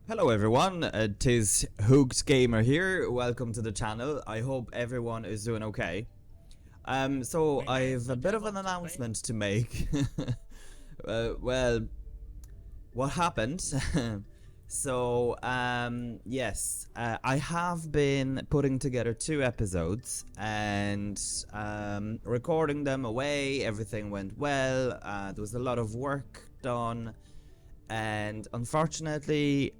Hello everyone, it is Hooked Gamer here. Welcome to the channel. I hope everyone is doing okay. So I've a bit of an announcement to make. Well, what happened? Yes, I have been putting together 2 episodes and recording them away. Everything went well. There was a lot of work done. And unfortunately,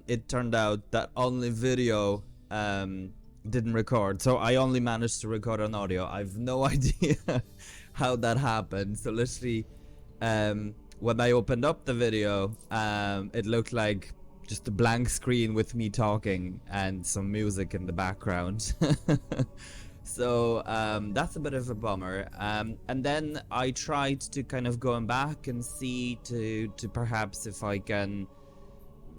it turned out that only video didn't record, so I only managed to record on audio. I've no idea how that happened. So literally, when I opened up the video, it looked like just a blank screen with me talking and some music in the background. So that's a bit of a bummer. And then I tried to kind of going back and see to perhaps if I can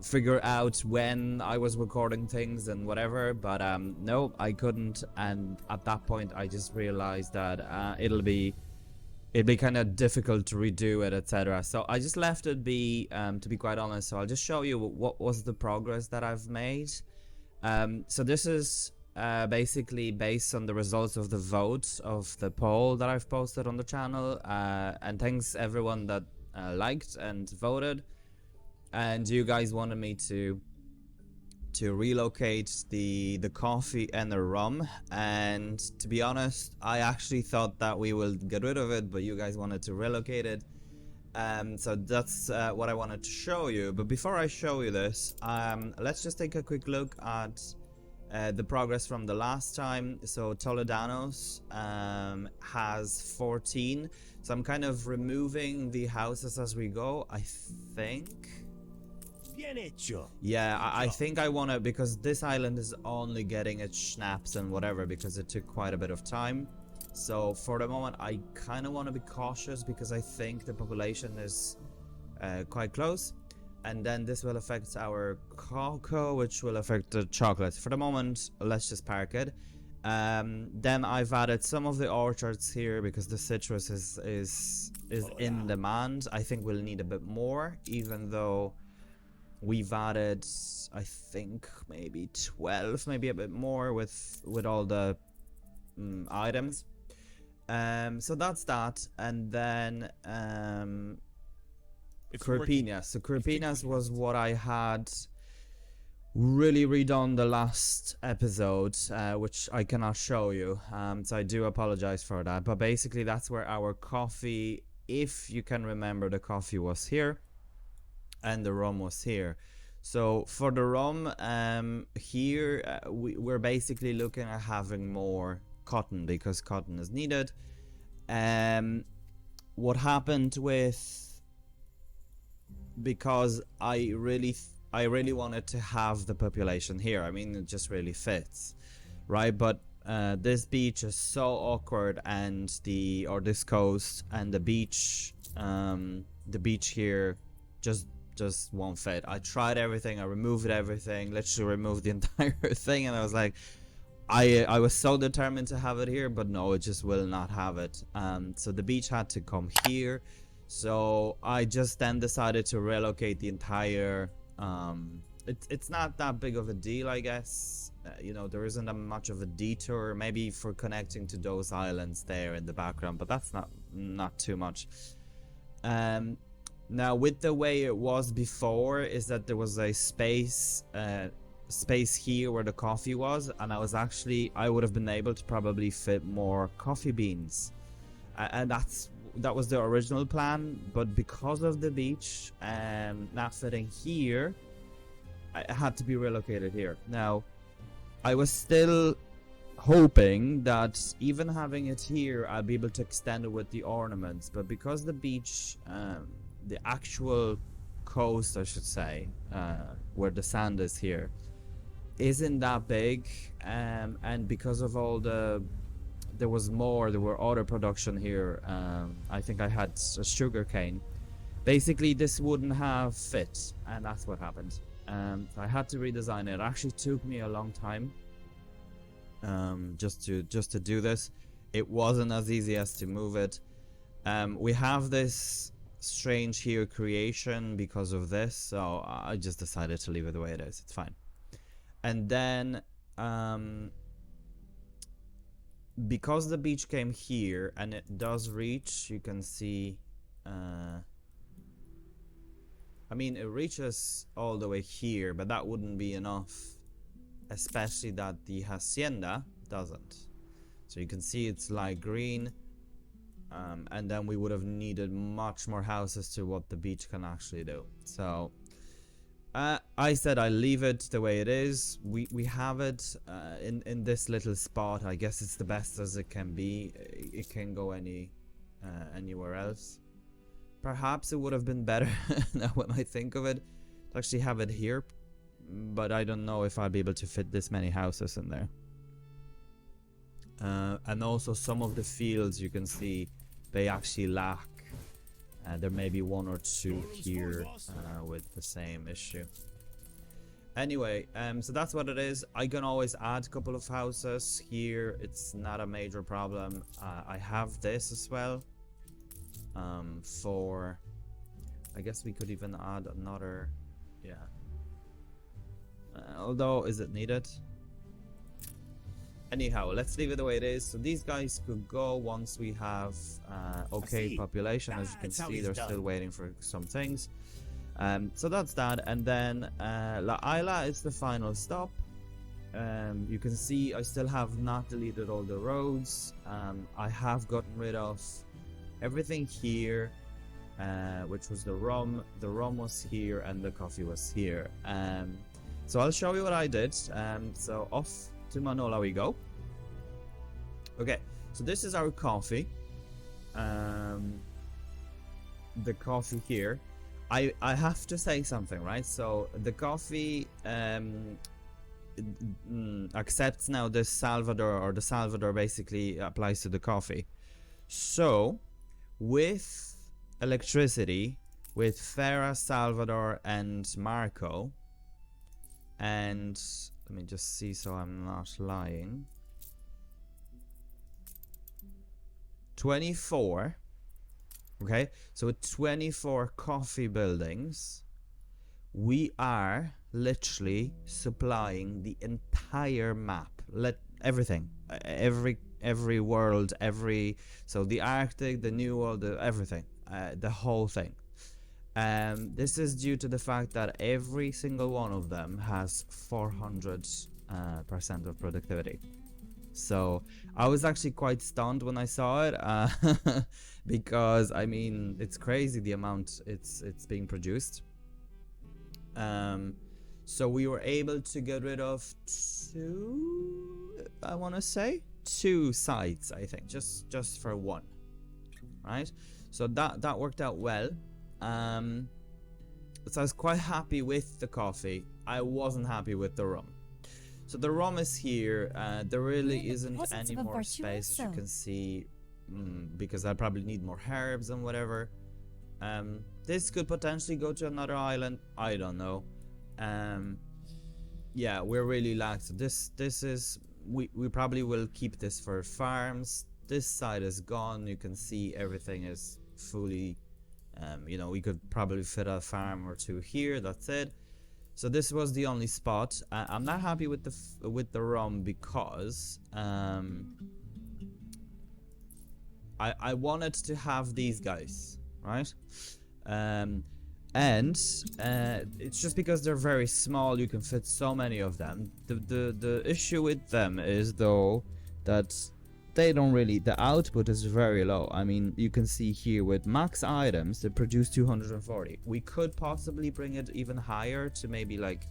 figure out when I was recording things and whatever, but no, I couldn't. And at that point I just realized that it'd be kind of difficult to redo it, etc. So I just left it be, to be quite honest. So I'll just show you what was the progress that I've made. So this is basically based on the results of the votes of the poll that I've posted on the channel, and thanks everyone that liked and voted. And you guys wanted me to relocate the coffee and the rum, and to be honest, I actually thought that we will get rid of it, but you guys wanted to relocate it. So that's what I wanted to show you. But before I show you this, let's just take a quick look at the progress from the last time. So Toledanos has 14. So I'm kind of removing the houses as we go, I think. Yeah, I think I want to, because this island is only getting its schnapps and whatever because it took quite a bit of time. So for the moment I kind of want to be cautious because I think the population is quite close. And then this will affect our cocoa, which will affect the chocolate. For the moment, let's just park it. Then I've added some of the orchards here because the citrus is in demand. I think we'll need a bit more, even though we've added, I think, maybe 12, maybe a bit more with all the items. So that's that. And then Crepinas. So Crepinas was what I had really redone the last episode, which I cannot show you. So I do apologize for that. But basically that's where our coffee, if you can remember, the coffee was here and the rum was here. So for the rum, here we're basically looking at having more cotton because cotton is needed. What happened with, because I really wanted to have the population here. I mean, it just really fits, right? But this beach is so awkward, and this coast and the beach here just won't fit. I tried everything. I removed everything. Literally removed the entire thing, and I was like, I was so determined to have it here, but no, it just will not have it. So the beach had to come here. So I just then decided to relocate the entire, it's not that big of a deal, I guess. You know, there isn't that much of a detour, maybe for connecting to those islands there in the background, but that's not too much. Now with the way it was before is that there was a space here where the coffee was, and I would have been able to probably fit more coffee beans, and that was the original plan. But because of the beach not fitting here, I had to be relocated here. Now I was still hoping that even having it here I'll be able to extend it with the ornaments, but because the beach, the actual coast I should say, where the sand is here, isn't that big, and because of all there were other production here. I think I had a sugar cane. Basically this wouldn't have fit, and that's what happened. So I had to redesign it. It actually took me a long time just to do this. It wasn't as easy as to move it. We have this strange here creation because of this, so I just decided to leave it the way it is. It's fine. And then because the beach came here and it does reach, you can see I mean, it reaches all the way here, but that wouldn't be enough, especially that the hacienda doesn't. So you can see it's light green, and then we would have needed much more houses to what the beach can actually do. So I said I leave it the way it is. We have it in this little spot. I guess it's the best as it can be. It can go anywhere else. Perhaps it would have been better, now when I think of it, to actually have it here, but I don't know if I'll be able to fit this many houses in there. And also some of the fields, you can see they actually lack. There may be one or two here with the same issue. Anyway, so that's what it is. I can always add a couple of houses here. It's not a major problem. I have this as well. For, I guess we could even add another, yeah. Although, is it needed? Anyhow, let's leave it the way it is. So these guys could go once we have okay population. As you can see, they're still waiting for some things. So that's that. And then La Isla is the final stop. You can see I still have not deleted all the roads. I have gotten rid of everything here, which was the rum. The rum was here and the coffee was here. So I'll show you what I did. So off to Manola we go. Okay, so this is our coffee. The coffee here. I have to say something, right? So the coffee accepts now the Salvador, or the Salvador basically applies to the coffee. So with electricity, with Farah, Salvador, and Marco, and let me just see so I'm not lying. 24. Okay, so with 24 coffee buildings, we are literally supplying the entire map. Everything, every world, so the Arctic, the New World, everything, the whole thing. This is due to the fact that every single one of them has 400% of productivity. So I was actually quite stunned when I saw it, because I mean it's crazy the amount it's being produced. So we were able to get rid of two sites, I think, just for one, right? So that worked out well. So I was quite happy with the coffee. I wasn't happy with the rum. So the rum is here. There really isn't any more space, as you can see, because I probably need more herbs and whatever. This could potentially go to another island. I don't know. Yeah, we're really lax. This is we probably will keep this for farms. This side is gone. You can see everything is fully. You know, we could probably fit a farm or two here. That's it. So this was the only spot. I'm not happy with the rum because I wanted to have these guys, right? And it's just because they're very small. You can fit so many of them. The issue with them is though that they don't really, the output is very low. I mean, you can see here with max items they produce 240. We could possibly bring it even higher to maybe like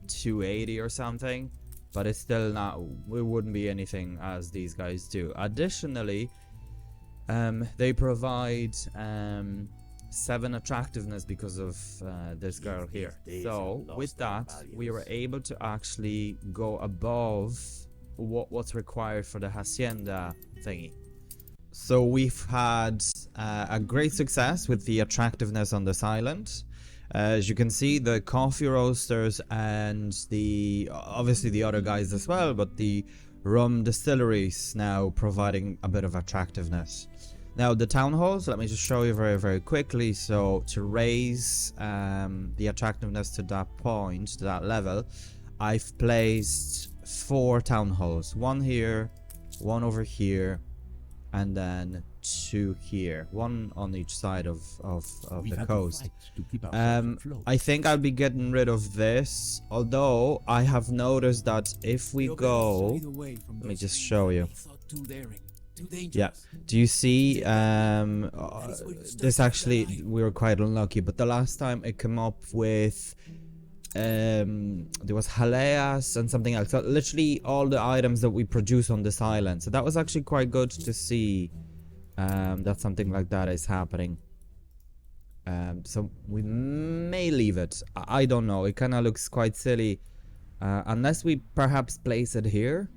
280 or something, but it's still not, it wouldn't be anything as these guys do. Additionally, they provide 7 attractiveness because of this girl here. So with that we were able to actually go above what's required for the hacienda thingy. So we've had a great success with the attractiveness on this island. As you can see, the coffee roasters and obviously the other guys as well, but the rum distilleries now providing a bit of attractiveness. Now the town halls, let me just show you very quickly. So to raise the attractiveness to that point, to that level, I've placed 4 town halls. One here, one over here, and then 2 here. One on each side of the coast. I think I'll be getting rid of this, although I have noticed that if we go... Let me just show you. Yeah, do you see this? Actually, we were quite unlucky, but the last time it came up with there was Haleas and something else, so literally all the items that we produce on this island. So that was actually quite good to see that something like that is happening. So we may leave it. I don't know, it kind of looks quite silly unless we perhaps place it here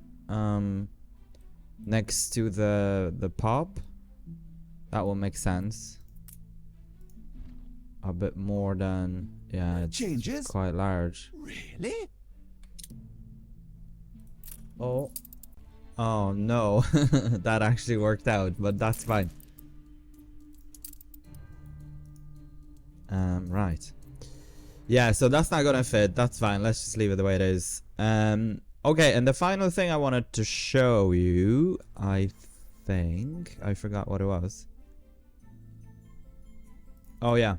next to the pop. That will make sense. A bit more than, yeah, it's changes? Quite large. Really? Oh no. That actually worked out, but that's fine. Right. Yeah, so that's not gonna fit. That's fine. Let's just leave it the way it is. Okay, and the final thing I wanted to show you, I think I forgot what it was. Oh yeah.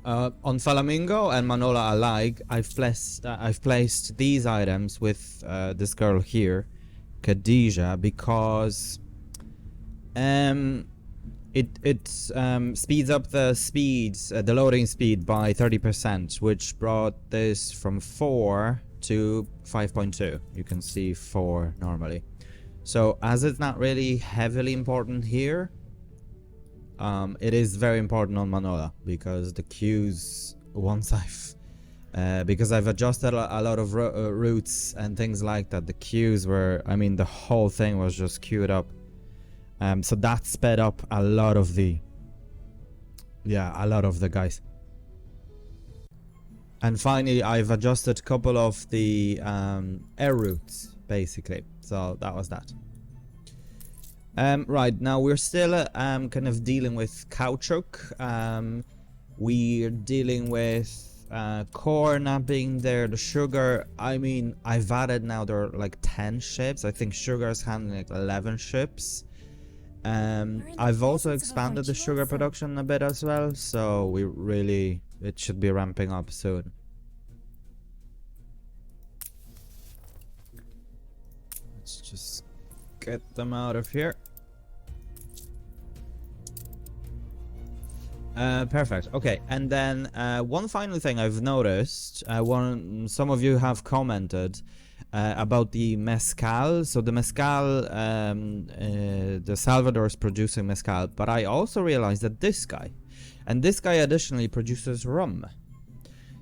On Flamingo and Manola alike, I've placed these items with this girl here, Khadija, because it speeds up the loading speed by 30%, which brought this from 4 to 5.2. You can see 4 normally. So as it's not really heavily important here, it is very important on Manola, because the queues, once because I've adjusted a lot of routes and things like that, the queues were, I mean, the whole thing was just queued up. So that sped up a lot of the guys. And finally, I've adjusted a couple of the air routes, basically. So that was that. Right, now we're still kind of dealing with caoutchouc. We're dealing with corn not being there, the sugar. I mean, I've added now, there are like 10 ships. I think sugar is handling like 11 ships. I've also expanded the sugar production a bit as well, so it should be ramping up soon. Let's just get them out of here. Perfect. Okay, and then one final thing I've noticed, some of you have commented about the mezcal. So the mezcal, the Salvador is producing mezcal, but I also realized that this guy additionally produces rum.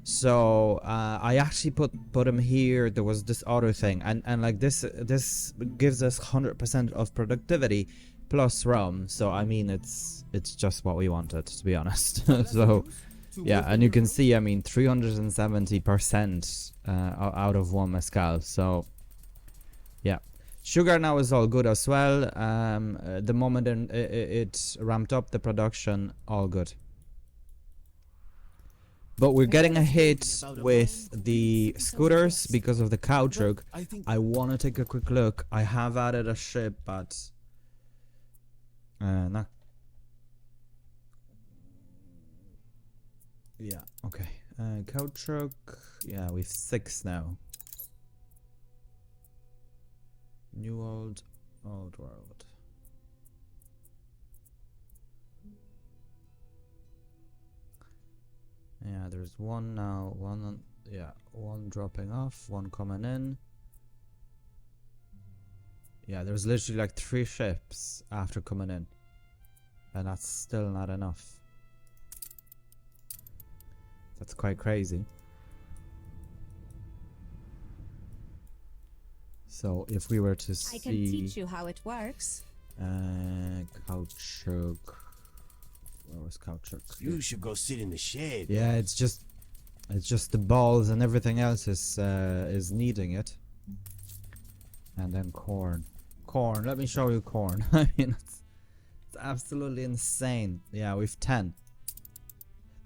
So I actually put him here. There was this other thing, and like this gives us 100% of productivity plus rum. So I mean, it's just what we wanted, to be honest. So yeah, and you can see, I mean, 370% out of one mezcal. So yeah, sugar now is all good as well. The moment it ramped up the production, all good. But we're getting a hit with the scooters because of the caoutchouc. I want to take a quick look. I have added a ship, but no. Yeah, okay. Caoutchouc. Yeah, we've 6 now. New world, old world. Yeah, there's one now, one dropping off, one coming in. Yeah, there's literally like 3 ships after coming in, and that's still not enough. That's quite crazy. So if we were to see, I can teach you how it works. Caoutchouc. Where was caoutchouc? You should go sit in the shade. Yeah, it's just the balls, and everything else is needing it. And then corn. corn. Let me show you corn. I mean, it's absolutely insane. Yeah, we've 10.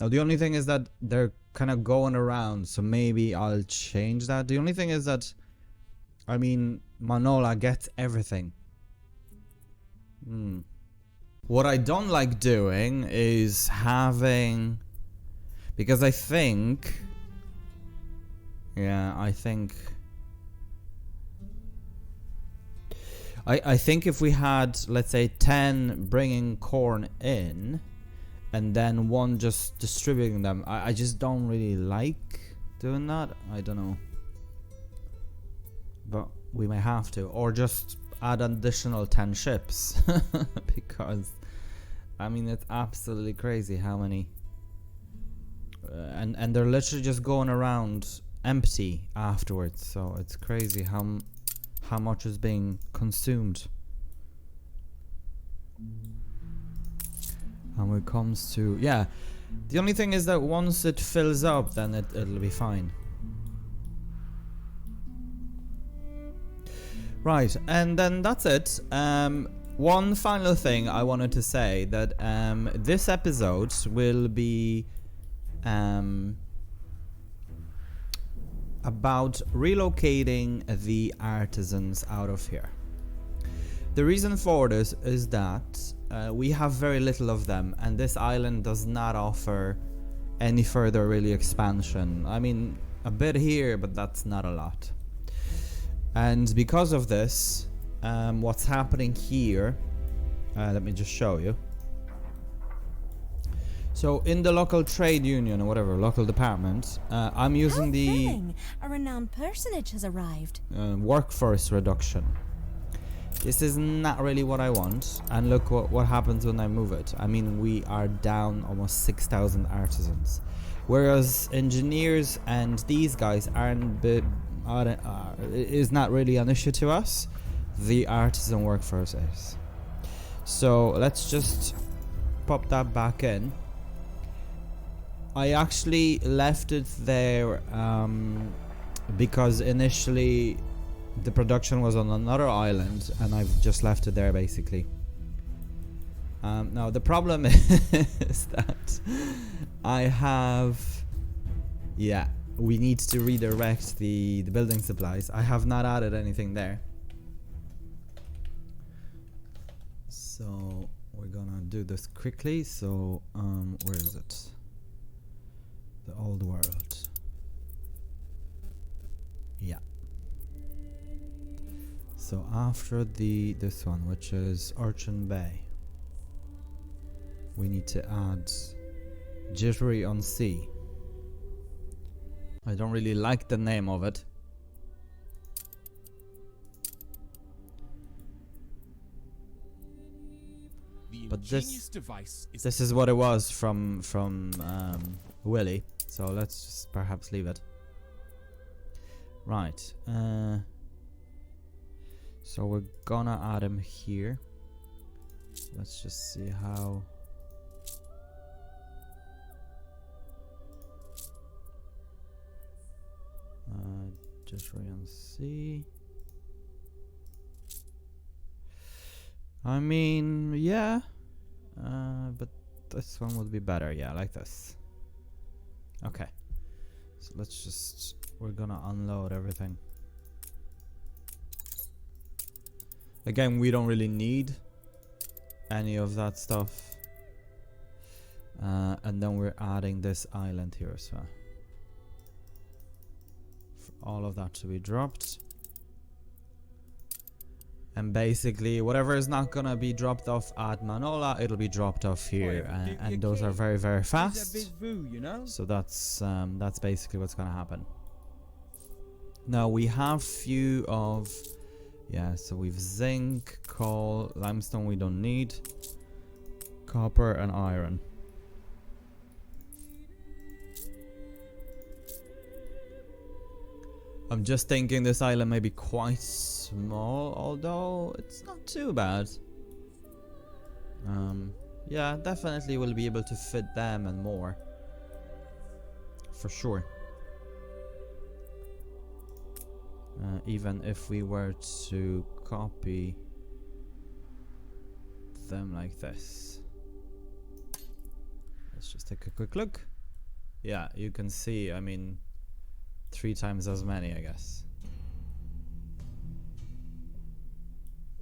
Now, the only thing is that they're kind of going around, so maybe I'll change that. The only thing is that, I mean, Manola gets everything. What I don't like doing is having... Because I think... Yeah, I think if we had, let's say, 10 bringing corn in, and then 1 just distributing them, I just don't really like doing that. I don't know. But we may have to. Or just add an additional 10 ships. Because, I mean, it's absolutely crazy how many... and they're literally just going around empty afterwards, so it's crazy how much is being consumed. And when it comes to, yeah, the only thing is that once it fills up, then it'll be fine. Right, and then that's it. One final thing I wanted to say, that this episode will be about relocating the artisans out of here. The reason for this is that we have very little of them, and this island does not offer any further really expansion. I mean, a bit here, but that's not a lot. And because of this, what's happening here, let me just show you. So in the local trade union or whatever, local department, I'm using the a renowned personage has arrived. Workforce reduction. This is not really what I want, and look what happens when I move it. I mean, we are down almost 6,000 artisans, whereas engineers and these guys is not really an issue to us. The artisan workforce is. So let's just pop that back in. I actually left it there because initially the production was on another island, and I've just left it there basically. Now the problem is that I have... Yeah, we need to redirect the building supplies. I have not added anything there. So we're gonna do this quickly. So where is it? The old world. Yeah. So after this one, which is Urchin Bay, we need to add Jittery on Sea. I don't really like the name of it. But this is what it was from Willy. So let's just perhaps leave it. Right. So we're gonna add him here. Let's just see how. Just try and see. I mean, yeah. But this one would be better. Yeah, like this. Okay. So let's just... We're gonna unload everything. Again, we don't really need any of that stuff. And then we're adding this island here as well. For all of that to be dropped. And basically, whatever is not gonna be dropped off at Manola, it'll be dropped off here, and those are very, very fast. So that's basically what's gonna happen. Now we have few of, yeah. So we've zinc, coal, limestone. We don't need copper and iron. I'm just thinking this island may be quite small, although it's not too bad. Yeah, definitely we'll be able to fit them and more. For sure. Even if we were to copy them like this. Let's just take a quick look. Yeah, you can see, I mean, 3 times as many, I guess.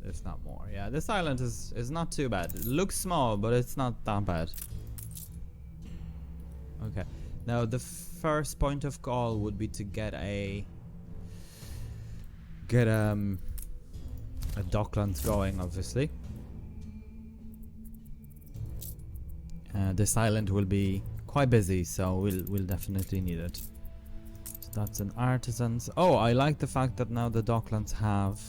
If not more. Yeah, this island is not too bad. It looks small, but it's not that bad. Okay. Now the first point of call would be to get a Docklands going, obviously. This island will be quite busy, so we'll definitely need it. So that's an artisan's. Oh, I like the fact that now the Docklands have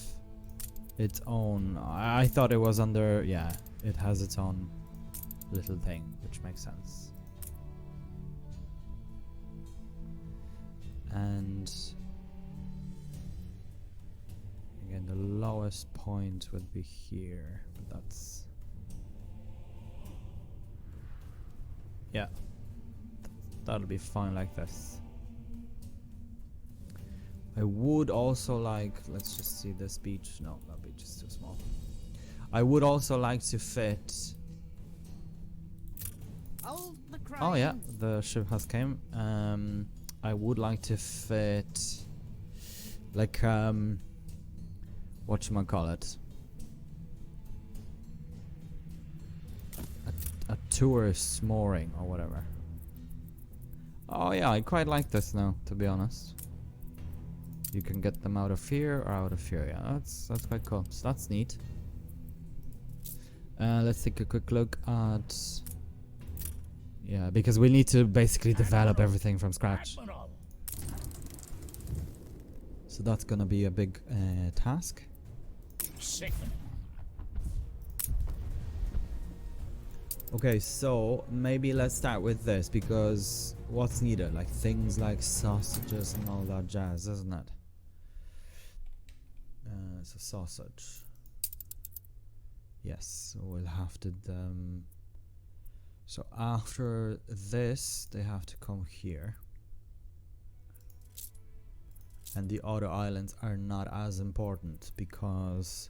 its own. I thought it was under. Yeah, it has its own little thing, which makes sense. And again, the lowest point would be here, but that's. Yeah, that'll be fine like this. I would also like, let's just see this beach. No, that beach is too small. I would also like to fit. Oh yeah, the ship has came. I would like to fit, like whatchamacallit, a tourist mooring or whatever. Oh yeah, I quite like this now, to be honest. You can get them out of here or out of here. Yeah, that's quite cool. So that's neat. Let's take a quick look at. Yeah, because we need to basically develop everything from scratch. So that's gonna be a big task. Okay, so maybe let's start with this, because what's needed? Like things like sausages and all that jazz, isn't it? So sausage. Yes, so we'll have to. So after this, they have to come here. And the other islands are not as important because,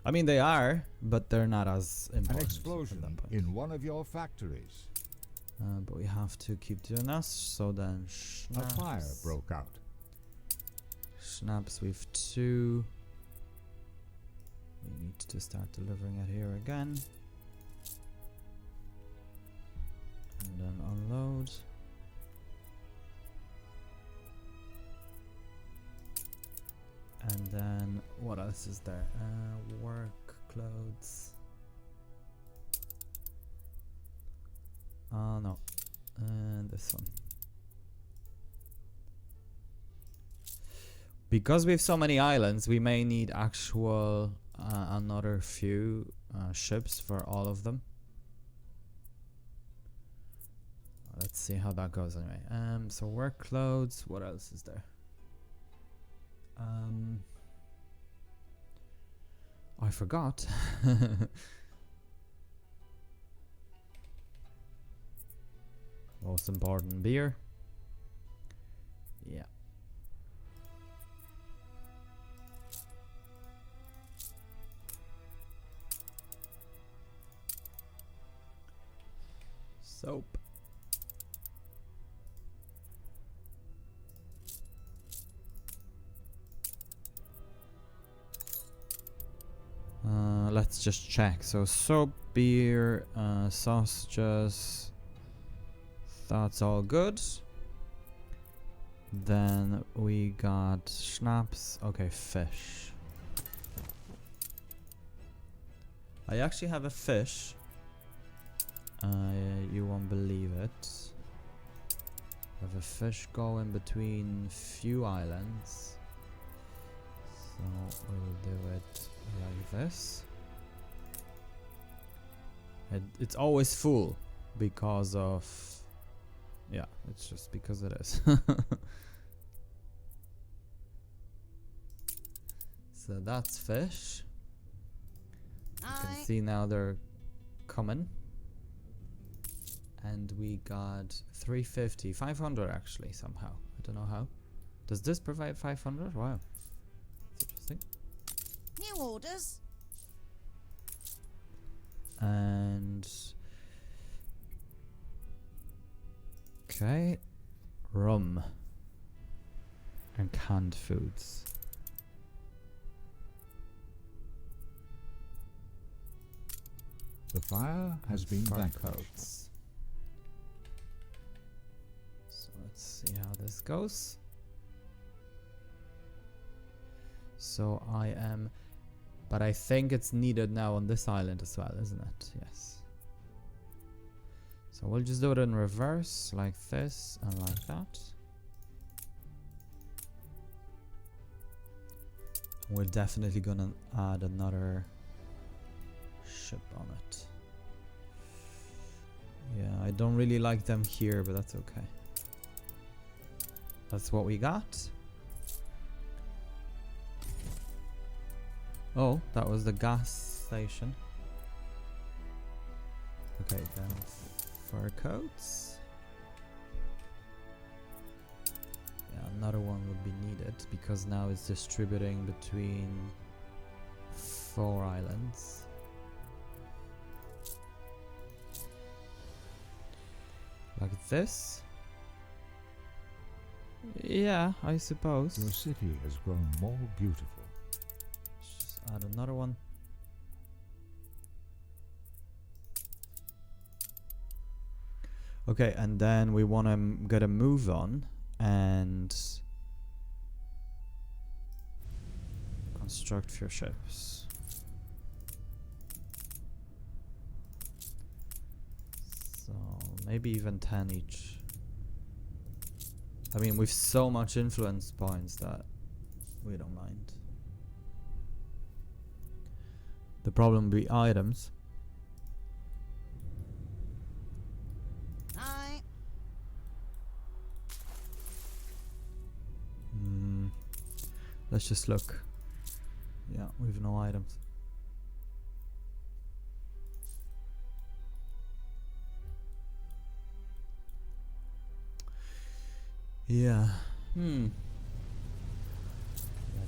I mean, they are, but they're not as important. An explosion in one of your factories. But we have to keep doing this. So then, a fire broke out. Schnapps, we've 2. We need to start delivering it here again. And then unload. And then what else is there? Work clothes. Oh no. And this one. Because we have so many islands, we may need actual another few ships for all of them. Let's see how that goes anyway. So work clothes. What else is there? I forgot. Most important, beer. Yeah. Soap. Let's just check. So soap, beer, sausages. That's all good. Then we got schnapps. Okay, fish. I actually have a fish. You won't believe it. I have a fish going between few islands. So we'll do it like this. It's always full because of, yeah, it's just because it is. So that's fish. You can see now they're coming. And we got 350, 500 actually somehow. I don't know how. Does this provide 500? Wow. That's interesting. New orders. And okay, rum and canned foods. The fire has been Fur vanquished. coats. So let's see how this goes. So I am, but I think it's needed now on this island as well, isn't it? Yes. So we'll just do it in reverse, like this and like that. We're definitely gonna add another ship on it. Yeah, I don't really like them here, but that's okay. That's what we got. Oh, that was the gas station. Okay, then fur coats. Yeah, another one would be needed because now it's distributing between 4 islands. Like this? Yeah, I suppose. Your city has grown more beautiful. Let's just add another one. Okay, and then we want to get a move on and construct few ships. So maybe even 10 each. I mean, we've so much influence points that we don't mind. The problem would be items. Let's just look. Yeah, we've no items. Yeah. Let's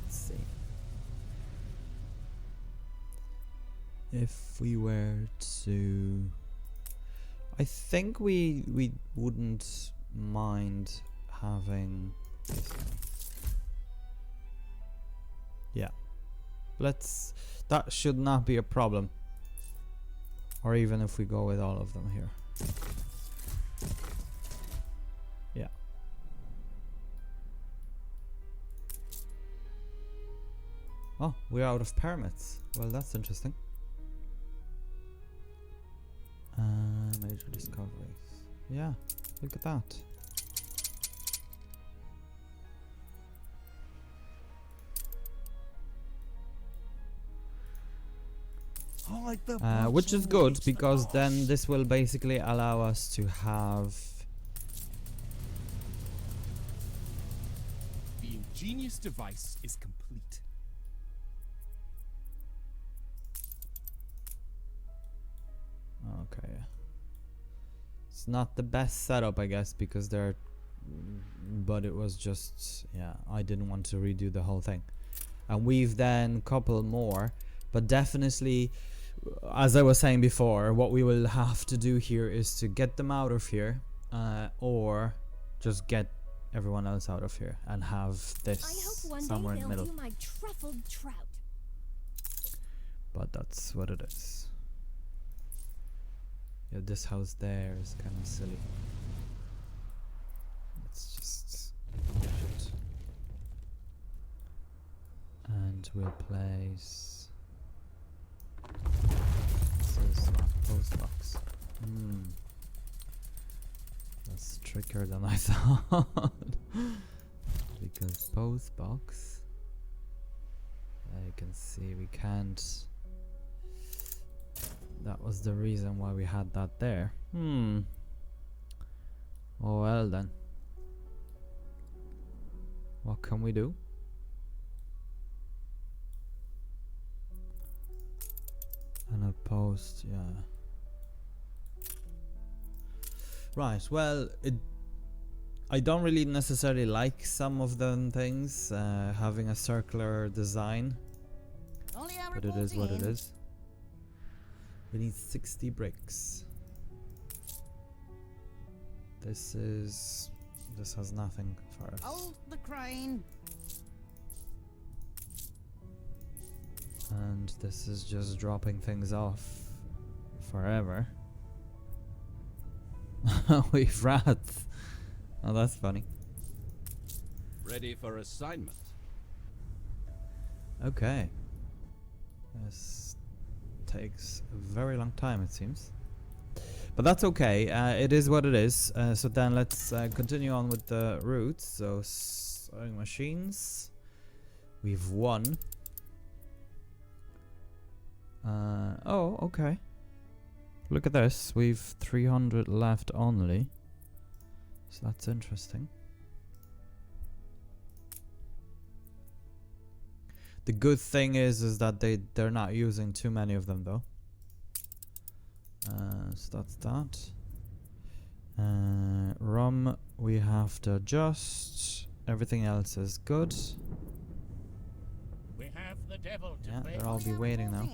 see. If we were to, I think we wouldn't mind having this one. Yeah. That should not be a problem. Or even if we go with all of them here. Yeah. Oh, we're out of permits. Well, that's interesting. Major discoveries. Yeah, look at that. Which is good because then this will basically allow us to have the ingenious device is complete. okay. It's not the best setup, I guess, because but it was just, yeah, I didn't want to redo the whole thing. And we've then couple more, but definitely, as I was saying before, what we will have to do here is to get them out of here, or just get everyone else out of here and have this somewhere in the middle. Do my truffled trout. But that's what it is. Yeah, this house there is kind of silly. Let's just push it. And we'll place. This is not post box. That's trickier than I thought. Because post box, you can see we can't. That was the reason why we had that there. Oh well then. What can we do? And a post, yeah. Right, well, I don't really necessarily like some of them things, having a circular design, but it is what it is. We need 60 bricks. This has nothing for us. Hold the crane. And this is just dropping things off forever. We've rats. Oh, that's funny. Ready for assignment. Okay. This takes a very long time, it seems. But that's okay. It is what it is. So then let's continue on with the routes. So sewing machines. We've won. Oh, okay. Look at this. We've 300 left only. So that's interesting. The good thing is that they're not using too many of them though. So that's that. Rum we have to adjust. Everything else is good. We have the devil to Yeah, pay. they'll all be waiting now.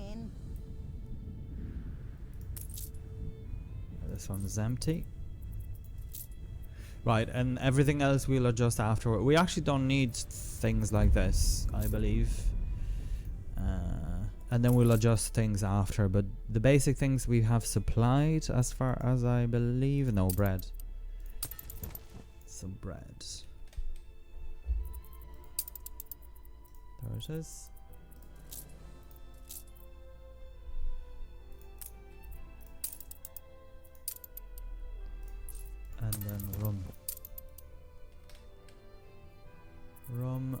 This one's empty. Right, and everything else we'll adjust afterward. We actually don't need things like this, I believe. And then we'll adjust things after. But the basic things we have supplied, as far as I believe. No, bread. Some bread. There it is. And then rum. Rum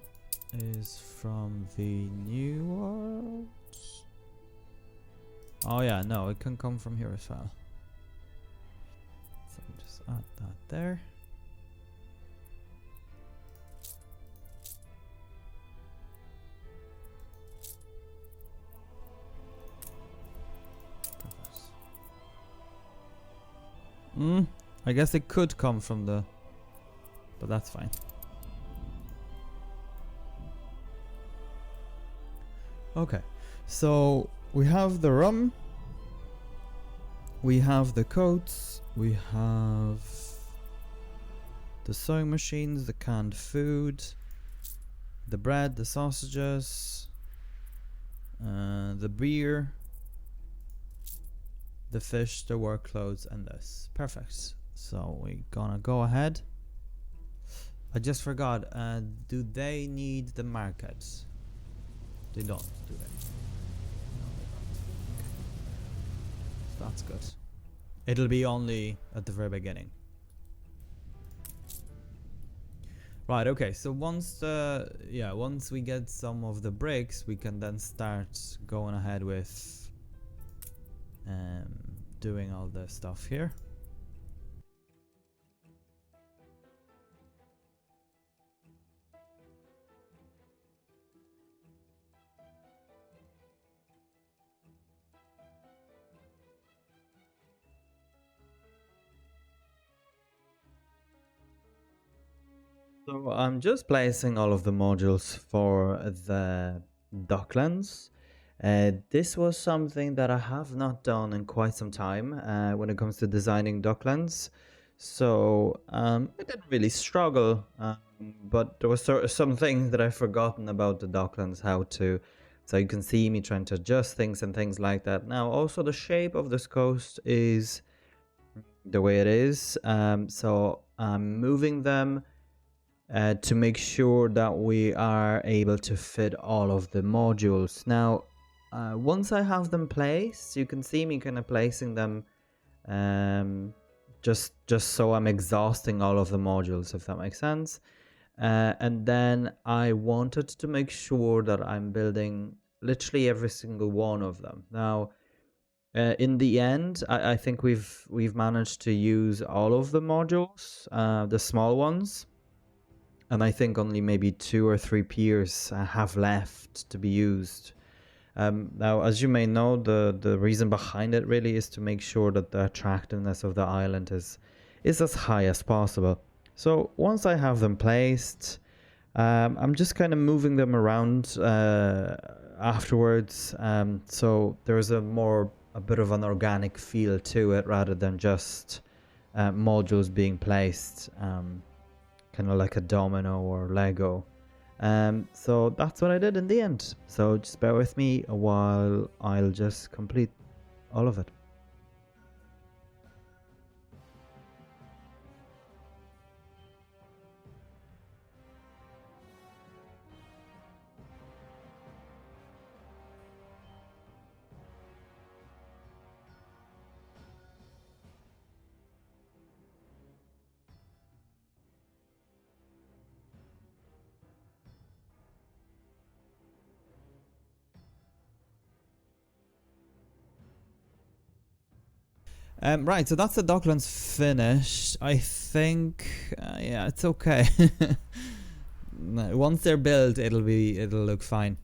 is from the New World. Oh yeah, no, it can come from here as well. So just add that there. Perfect. I guess it could come from the... But that's fine. Okay, so we have the rum, we have the coats, we have the sewing machines, the canned food, the bread, the sausages, the beer, the fish, the work clothes, and this. Perfect. So we're gonna go ahead. I just forgot, do they need the market? They don't, do they? No, they don't. Okay. So that's good. It'll be only at the very beginning. Right, okay, so once we get some of the bricks, we can then start going ahead with doing all the stuff here. So I'm just placing all of the modules for the Docklands. This was something that I have not done in quite some time when it comes to designing Docklands. So I didn't really struggle, but there was some things that I've forgotten about the Docklands, how to... So you can see me trying to adjust things and things like that. Now also the shape of this coast is the way it is. So I'm moving them to make sure that we are able to fit all of the modules. Now, once I have them placed, you can see me kind of placing them just so I'm exhausting all of the modules, if that makes sense. And then I wanted to make sure that I'm building literally every single one of them. Now, in the end, I think we've managed to use all of the modules, the small ones. And I think only maybe 2 or 3 piers have left to be used. Now, as you may know, the reason behind it really is to make sure that the attractiveness of the island is as high as possible. So once I have them placed, I'm just kind of moving them around afterwards. So there's a more a bit of an organic feel to it rather than just modules being placed kind of like a domino or Lego. So that's what I did in the end. So just bear with me while I'll just complete all of it. Right, so that's the Docklands finished. I think, yeah, it's okay. Once they're built, it'll look fine.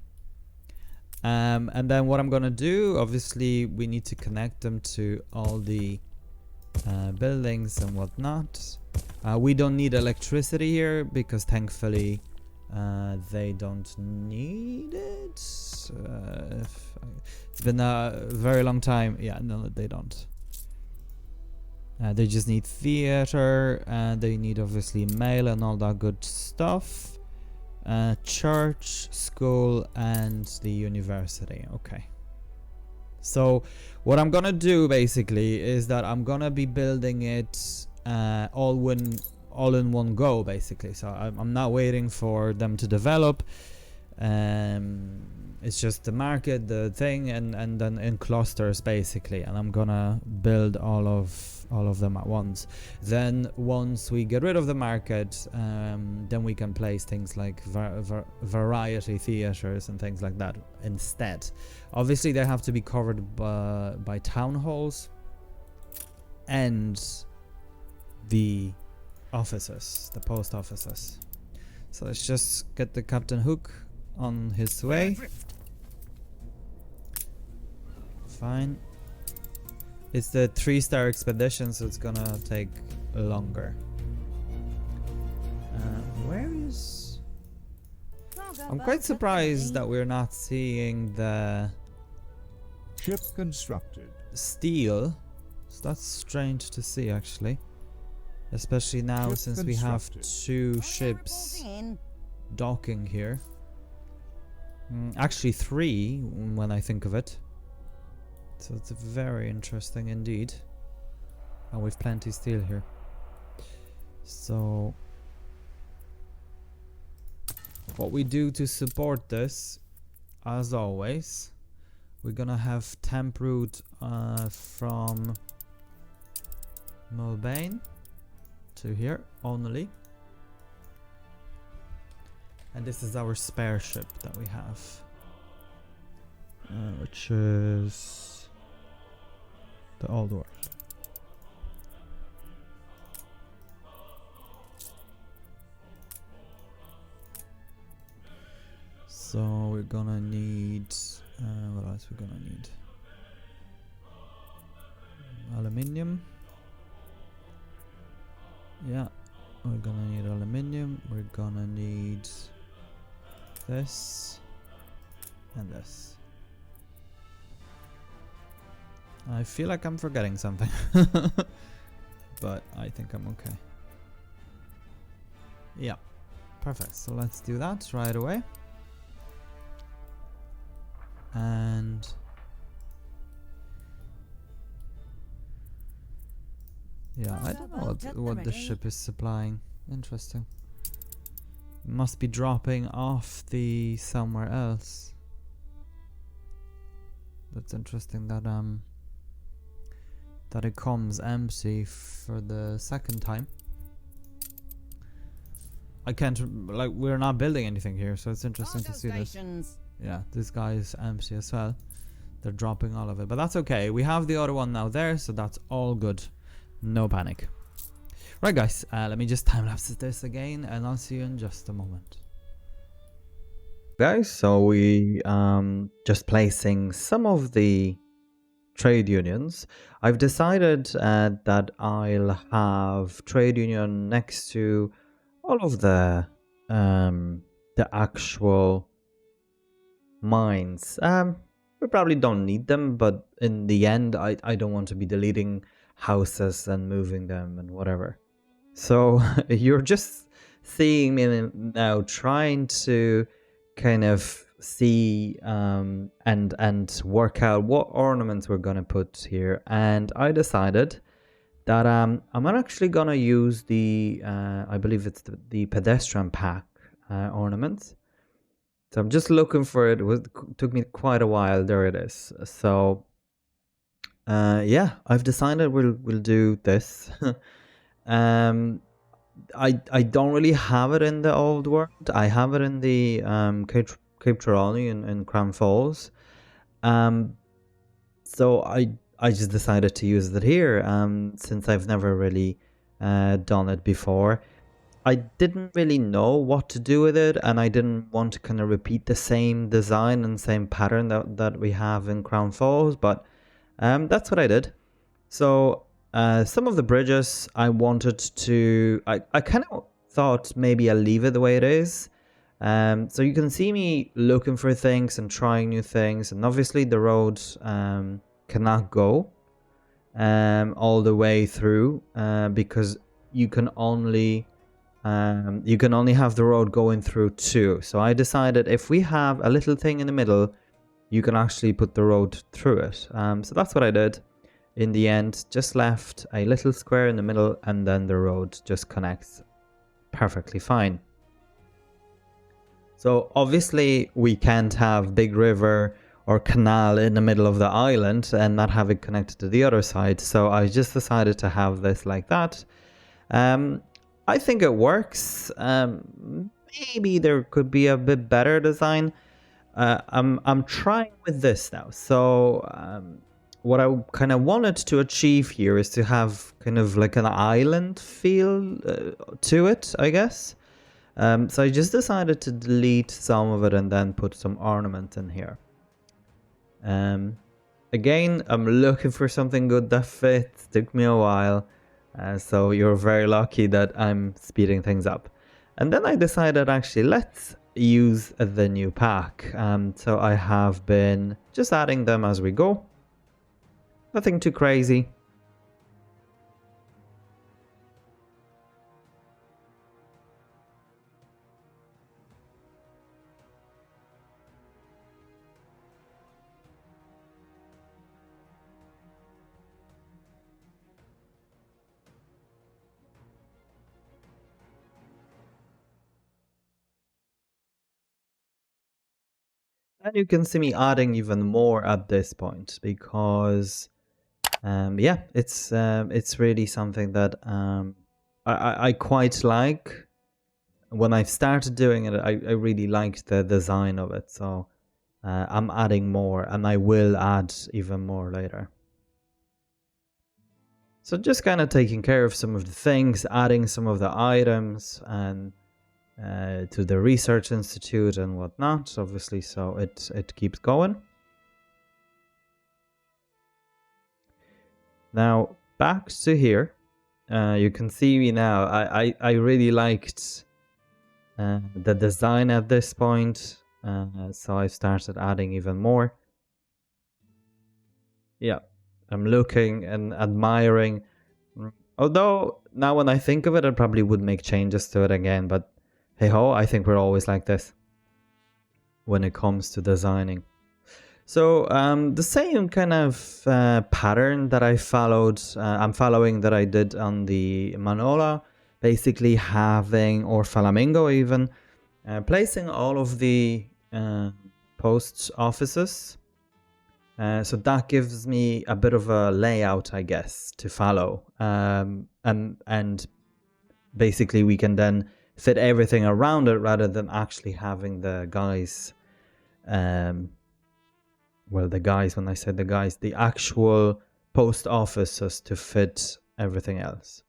And then what I'm gonna do, obviously, we need to connect them to all the buildings and whatnot. We don't need electricity here because thankfully they don't need it. It's been a very long time. Yeah, no, they don't. They just need theater, they need obviously mail and all that good stuff. Church, school, and the university. Okay. So what I'm gonna do basically is that I'm gonna be building it all in one go basically. So I'm not waiting for them to develop. It's just the market, the thing, and then in clusters basically, and I'm gonna build all of them at once. Then once we get rid of the market, then we can place things like variety theaters and things like that instead. Obviously they have to be covered by town halls and the offices, the post offices. So let's just get the Captain Hook on his way. Fine. It's the 3-star expedition, so it's gonna take longer. Where is... I'm quite surprised that we're not seeing the Ship constructed. steel. So that's strange to see actually. Especially now Ship since we have constructed. 2 ships docking here. Actually 3 when I think of it. So it's very interesting indeed. And we've plenty steel here. So what we do to support this, as always, we're gonna have temp route from Mulbane to here only. And this is our spare ship that we have, which is the old world. So we're gonna need what else we're gonna need? Aluminium. Yeah, we're gonna need aluminium. We're gonna need this and this. I feel like I'm forgetting something, but I think I'm okay. Yeah, perfect. So let's do that right away. And yeah, I don't know what the ship is supplying. Interesting. Must be dropping off the somewhere else. That's interesting that that it comes empty for the second time. I can't, like, we're not building anything here, so it's interesting to see this. Yeah, this guy is empty as well. They're dropping all of it, but that's okay. We have the other one now there, so that's all good. No panic. Right, guys, let me just time-lapse this again, and I'll see you in just a moment. Guys, so we just placing some of the trade unions. I've decided that I'll have trade union next to all of the actual mines. we probably don't need them, but in the end, I don't want to be deleting houses and moving them and whatever. So you're just seeing me now trying to kind of see and work out what ornaments we're gonna put here, and I decided that I'm actually gonna use the I believe it's the pedestrian pack ornament. So I'm just looking for it. Took me quite a while. There it is. So yeah, I've decided we'll do this. I don't really have it in the old world. I have it in the Cape Trelawney in Crown Falls. So I just decided to use it here since I've never really done it before. I didn't really know what to do with it, and I didn't want to kind of repeat the same design and same pattern that we have in Crown Falls, but that's what I did. So some of the bridges I wanted to, I kind of thought maybe I'll leave it the way it is. So you can see me looking for things and trying new things, and obviously the road cannot go all the way through because you can only have the road going through two. So I decided if we have a little thing in the middle, you can actually put the road through it. So that's what I did. In the end, just left a little square in the middle, and then the road just connects perfectly fine. So obviously we can't have big river or canal in the middle of the island and not have it connected to the other side. So I just decided to have this like that. I think it works. Maybe there could be a bit better design. I'm trying with this now. So what I kind of wanted to achieve here is to have kind of like an island feel to it, I guess. So I just decided to delete some of it and then put some ornament in here. Again, I'm looking for something good that fits. Took me a while. So you're very lucky that I'm speeding things up. And then I decided actually let's use the new pack. So I have been just adding them as we go. Nothing too crazy. And you can see me adding even more at this point because, yeah, it's really something that I quite like. When I started doing it, I really liked the design of it. So I'm adding more, and I will add even more later. So just kind of taking care of some of the things, adding some of the items, and to the research institute and whatnot, obviously, so it keeps going. Now back to here, you can see me now. I really liked the design at this point, so I started adding even more. Yeah, I'm looking and admiring. Although now when I think of it, I probably would make changes to it again, but hey ho, I think we're always like this when it comes to designing. So the same kind of pattern that I followed, I'm following that I did on the Manola, basically having, or Flamingo even, placing all of the post offices. So that gives me a bit of a layout, I guess, to follow. And basically we can then fit everything around it rather than actually having the guys, well, the guys, when I said the guys, the actual post offices to fit everything else.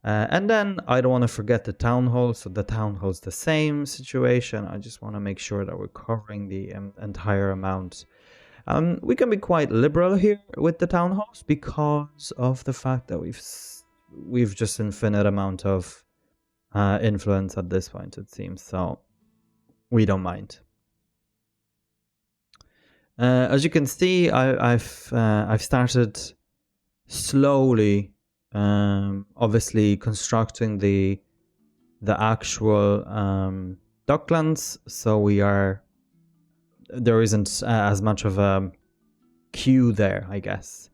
And then I don't want to forget the town hall. So the town hall's the same situation. I just want to make sure that we're covering the entire amount. We can be quite liberal here with the town halls because of the fact that we've just infinite amount of influence at this point, it seems. So we don't mind. As you can see, I've started slowly, obviously constructing the actual Docklands, so there isn't as much of a queue there, I guess.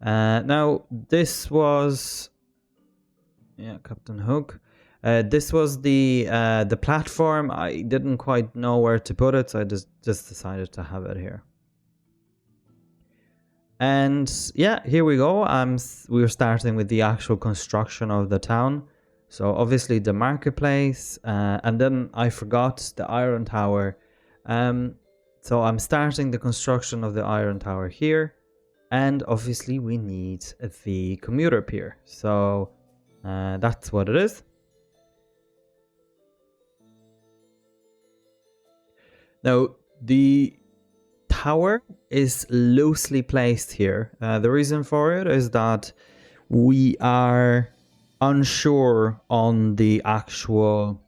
Now this was, yeah, Captain Hook. This was the platform. I didn't quite know where to put it, so I just decided to have it here. And yeah, here we go. We're starting with the actual construction of the town. So obviously the marketplace, and then I forgot the Iron Tower. So I'm starting the construction of the Iron Tower here, and obviously we need the commuter pier. So that's what it is. Now the tower is loosely placed here. The reason for it is that we are unsure on the actual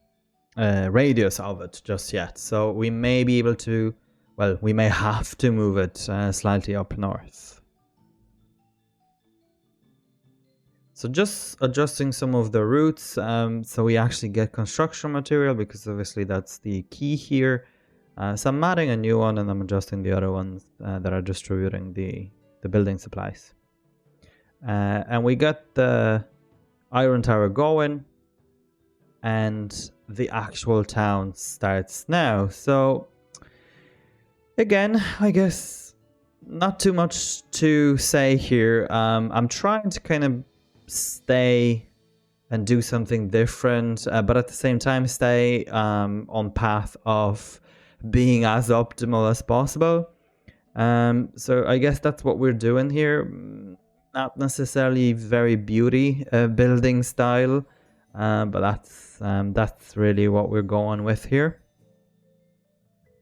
radius of it just yet. So we may be able to, well, we may have to move it slightly up north. So just adjusting some of the routes so we actually get construction material, because obviously that's the key here. So I'm adding a new one and I'm adjusting the other ones that are distributing the building supplies. And we got the Iron Tower going, and the actual town starts now. So again, I guess not too much to say here. I'm trying to kind of stay and do something different, but at the same time stay on path of being as optimal as possible. So I guess that's what we're doing here. Not necessarily very beauty building style, but that's really what we're going with here.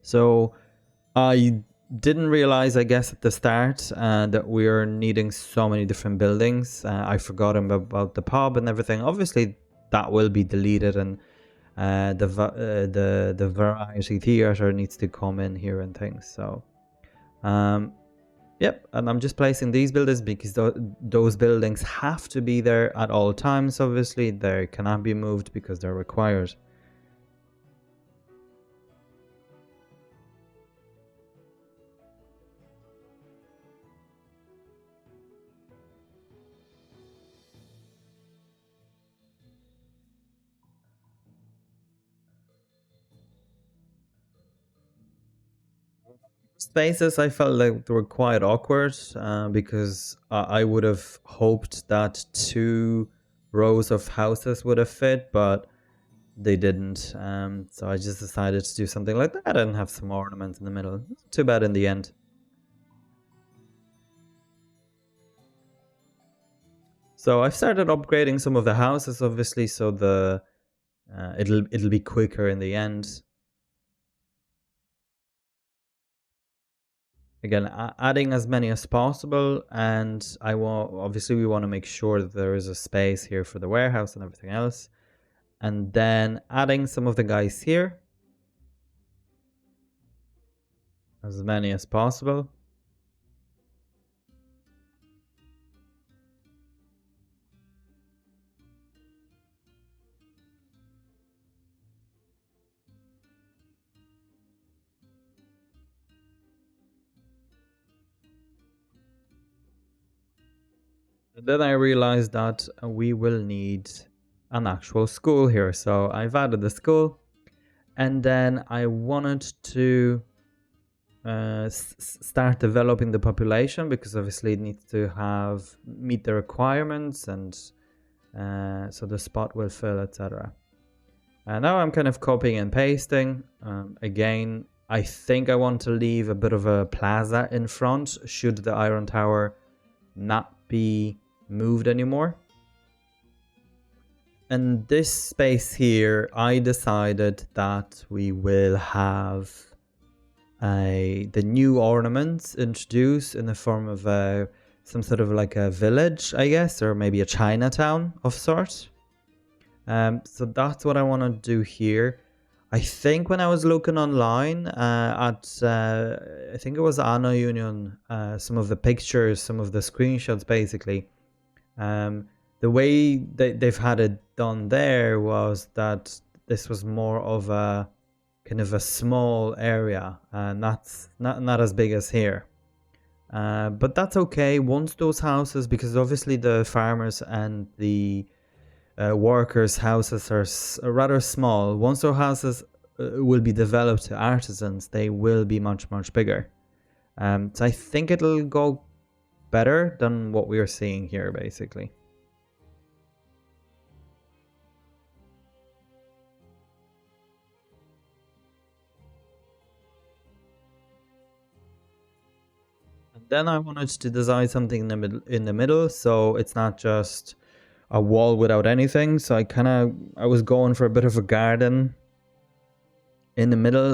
So I didn't realize, I guess, at the start that we're needing so many different buildings. I forgot about the pub and everything. Obviously that will be deleted, and the variety theater needs to come in here and things. So yep, and I'm just placing these buildings because those buildings have to be there at all times. Obviously they cannot be moved because they're required. Spaces I felt like they were quite awkward because I would have hoped that 2 rows of houses would have fit, but they didn't. So I just decided to do something like that and have some ornaments in the middle. Too bad in the end. So I've started upgrading some of the houses, obviously, so it'll be quicker in the end. Again, adding as many as possible, and obviously we want to make sure that there is a space here for the warehouse and everything else, and then adding some of the guys here, as many as possible. Then I realized that we will need an actual school here. So I've added the school, and then I wanted to start developing the population, because obviously it needs to meet the requirements, and so the spot will fill, etc. And now I'm kind of copying and pasting. Again, I think I want to leave a bit of a plaza in front should the Iron Tower not be moved anymore. And this space here, I decided that we will have the new ornaments introduced in the form of some sort of like a village, I guess, or maybe a Chinatown of sorts. So that's what I want to do here. I think when I was looking online at, I think it was Anno Union, some of the pictures, some of the screenshots, basically, the way they've had it done there was that this was more of a kind of a small area, and that's not as big as here. But that's okay. Once those houses, because obviously the farmers and the workers' houses are rather small. Once those houses will be developed to artisans, they will be much bigger. So I think it'll go better than what we are seeing here, basically. And then I wanted to design something in the middle, so it's not just a wall without anything. So I was going for a bit of a garden in the middle.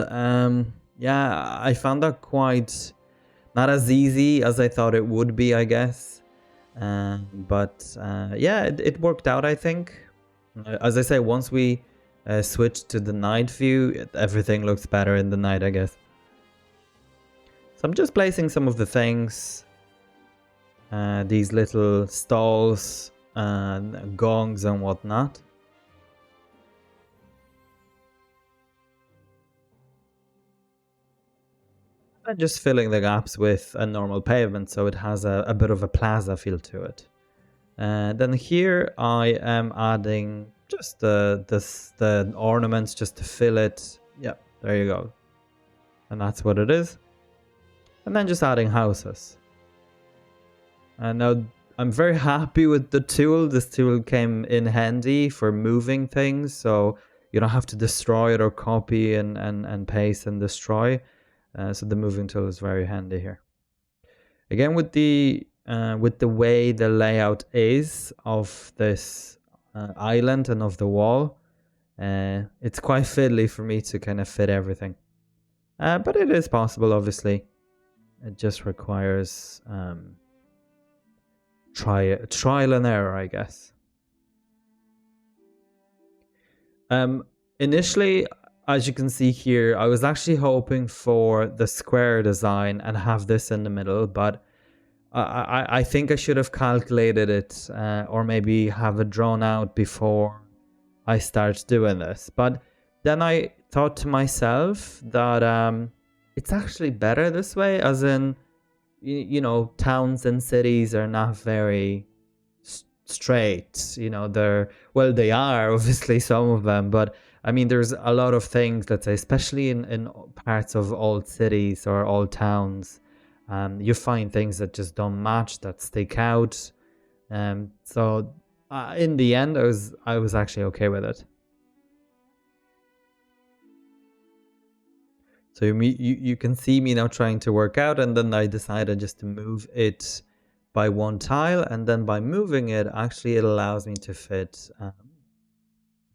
Yeah, I found that quite not as easy as I thought it would be, I guess. But yeah, it worked out, I think. As I say, once we switched to the night view, everything looks better in the night, I guess. So I'm just placing some of the things. These little stalls, gongs and whatnot. And just filling the gaps with a normal pavement, so it has a bit of a plaza feel to it. Then here I am adding just the ornaments just to fill it. Yep, there you go. And that's what it is. And then just adding houses. And now I'm very happy with the tool. This tool came in handy for moving things, so you don't have to destroy it or copy and paste and destroy. So the moving tool is very handy here. Again, with the way the layout is of this island and of the wall, it's quite fiddly for me to kind of fit everything. But it is possible, obviously. It just requires trial and error, I guess. Initially, as you can see here, I was actually hoping for the square design and have this in the middle, but I think I should have calculated it or maybe have it drawn out before I start doing this. But then I thought to myself that it's actually better this way, as in, you know, towns and cities are not very straight. You know, they are obviously some of them, but I mean, there's a lot of things, let's say, especially in parts of old cities or old towns, you find things that just don't match, that stick out. So in the end, I was actually okay with it. So you can see me now trying to work out, and then I decided just to move it by one tile, and then by moving it, actually it allows me to fit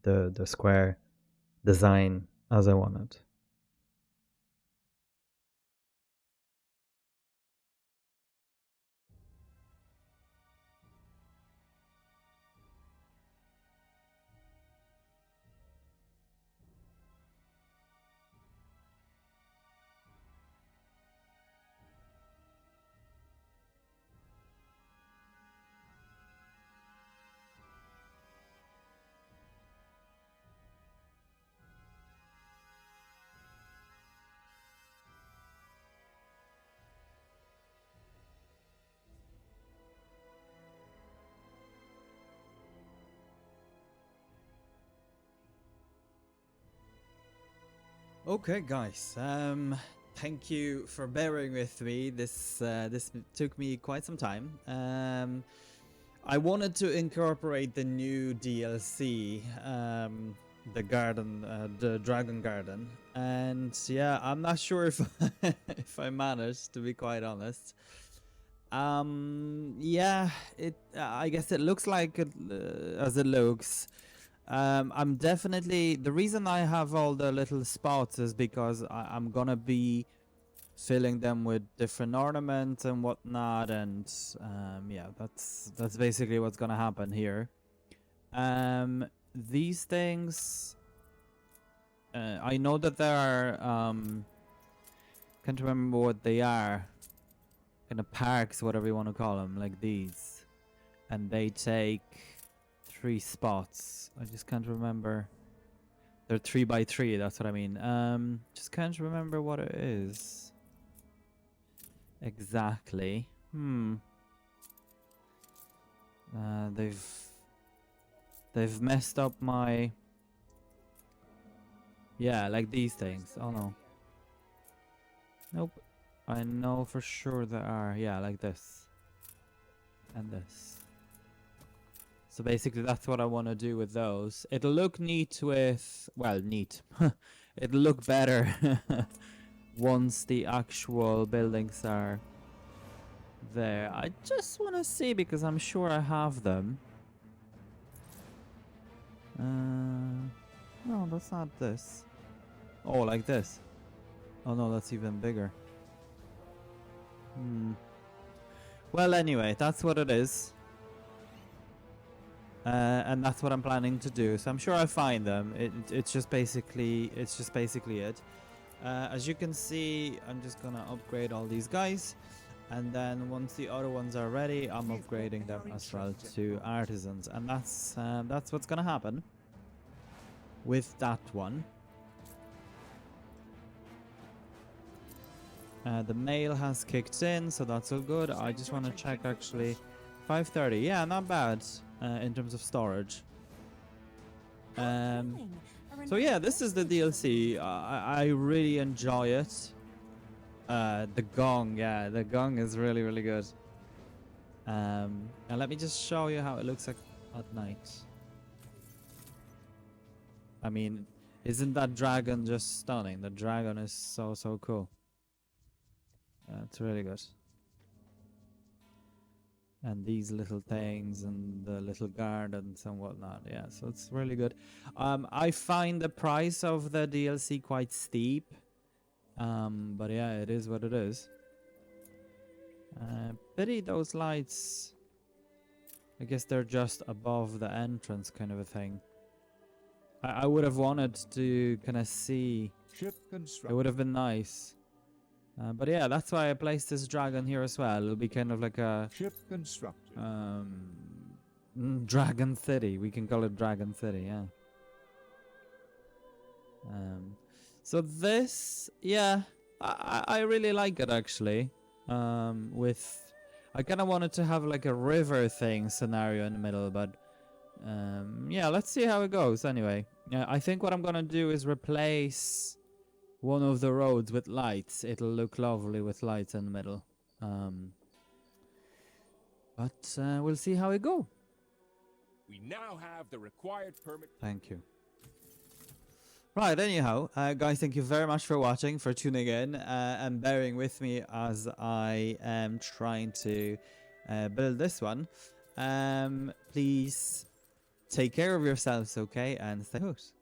the square design as I wanted. Okay, guys. Thank you for bearing with me. This took me quite some time. I wanted to incorporate the new DLC, the garden, the dragon garden, and yeah, I'm not sure if if I managed, to be quite honest. Yeah, I guess it looks like it, as it looks. I'm definitely, the reason I have all the little spots is because I'm gonna be filling them with different ornaments and whatnot, and yeah, that's basically what's gonna happen here. These things, I know that there are can't remember what they are. Kind of parks, whatever you want to call them, like these, and they take 3 spots. I just can't remember. They're 3x3. That's what I mean. Just can't remember what it is exactly. They've messed up my. Yeah, like these things. Oh no. Nope. I know for sure there are. Yeah, like this. And this. So basically that's what I want to do with those. It'll look neat with... Well, neat. It'll look better once the actual buildings are there. I just want to see because I'm sure I have them. No, that's not this. Oh, like this. Oh no, that's even bigger. Well, anyway, that's what it is. And that's what I'm planning to do. So I'm sure I'll find them. It's just basically it. As you can see, I'm just gonna upgrade all these guys, and then once the other ones are ready, I'm upgrading them as well to artisans, and that's what's gonna happen with that one. The mail has kicked in, so that's all good. I just want to check actually. 530, yeah, not bad in terms of storage. So yeah, this is the DLC. I really enjoy it. The gong, yeah, the gong is really, really good. And let me just show you how it looks like at night. I mean, isn't that dragon just stunning? The dragon is so cool. It's really good. And these little things and the little gardens and whatnot, yeah, so it's really good. I find the price of the DLC quite steep, but yeah, it is what it is. Pity those lights. I guess they're just above the entrance, kind of a thing. I would have wanted to kind of see. Ship It constructed. would have been nice. But yeah, that's why I placed this dragon here as well. It'll be kind of like a Ship constructed. Dragon City. We can call it Dragon City, yeah. So this, yeah, I really like it actually. I kind of wanted to have like a river thing scenario in the middle, but yeah, let's see how it goes anyway. I think what I'm gonna do is replace one of the roads with lights. It'll look lovely with lights in the middle. But we'll see how it goes. We now have the required permit. Thank you. Right, anyhow, guys, thank you very much for watching, for tuning in, and bearing with me as I am trying to build this one. Please take care of yourselves, okay, and stay close.